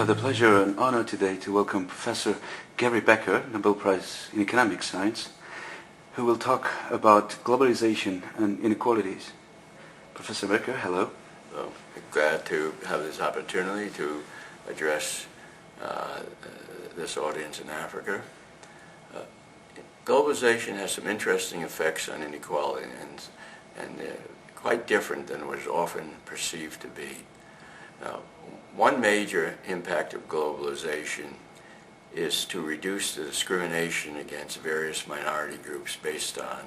the pleasure and honor today to welcome Professor Gary Becker, Nobel Prize in Economic Science, who will talk about globalization and inequalities. Professor Becker, hello. Well, glad to have this opportunity to address this audience in Africa. Globalization has some interesting effects on inequality and quite different than what is often perceived to be. Now, one major impact of globalization is to reduce the discrimination against various minority groups based on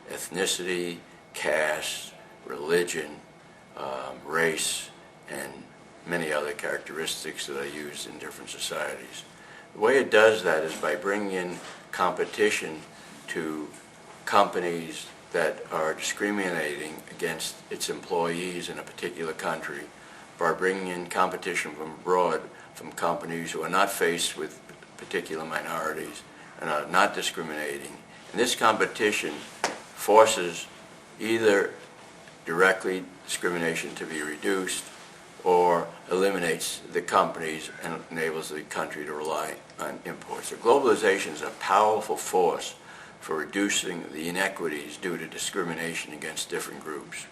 ethnicity, caste, religion, race, and many other characteristics that are used in different societies. The way it does that is by bringing in competition to companies that are discriminating against its employees in a particular country, by bringing in competition from abroad from companies who are not faced with particular minorities and are not discriminating. And this competition forces either directly discrimination to be reduced or eliminates the companies and enables the country to rely on imports. So globalization is a powerful force for reducing the inequities due to discrimination against different groups.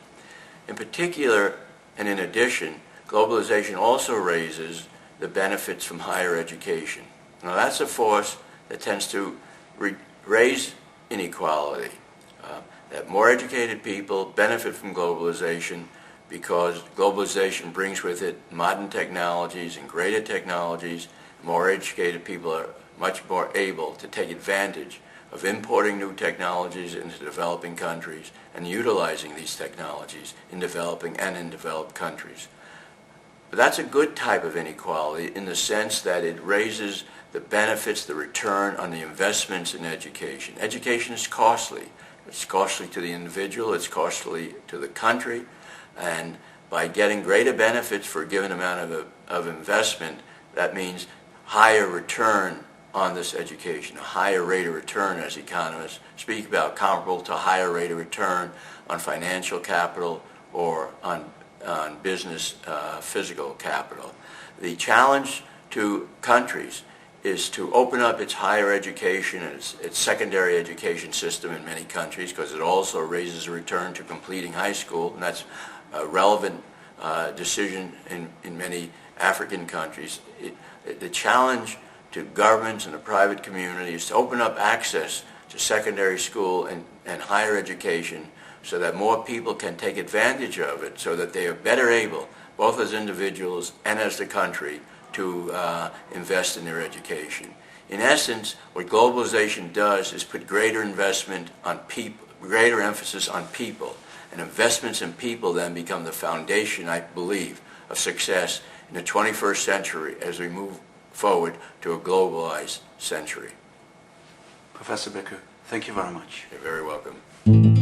In particular, and in addition, globalization also raises the benefits from higher education. Now that's a force that tends to raise inequality. That more educated people benefit from globalization because globalization brings with it modern technologies and greater technologies. More educated people are much more able to take advantage of importing new technologies into developing countries and utilizing these technologies in developing and in developed countries. But that's a good type of inequality in the sense that it raises the benefits, the return on the investments in education. Education is costly. It's costly to the individual, it's costly to the country, and by getting greater benefits for a given amount of investment, that means higher return on this education, a higher rate of return, as economists speak about, comparable to a higher rate of return on financial capital or on business physical capital. The challenge to countries is to open up its higher education and its secondary education system in many countries, because it also raises a return to completing high school, and that's a relevant decision in many African countries. The challenge to governments and the private community is to open up access to secondary school and higher education so that more people can take advantage of it, so that they are better able, both as individuals and as the country, to invest in their education. In essence, what globalization does is put greater investment on people, greater emphasis on people, and investments in people then become the foundation, I believe, of success in the 21st century as we move forward to a globalized century. Professor Becker, thank you very much. You're very welcome.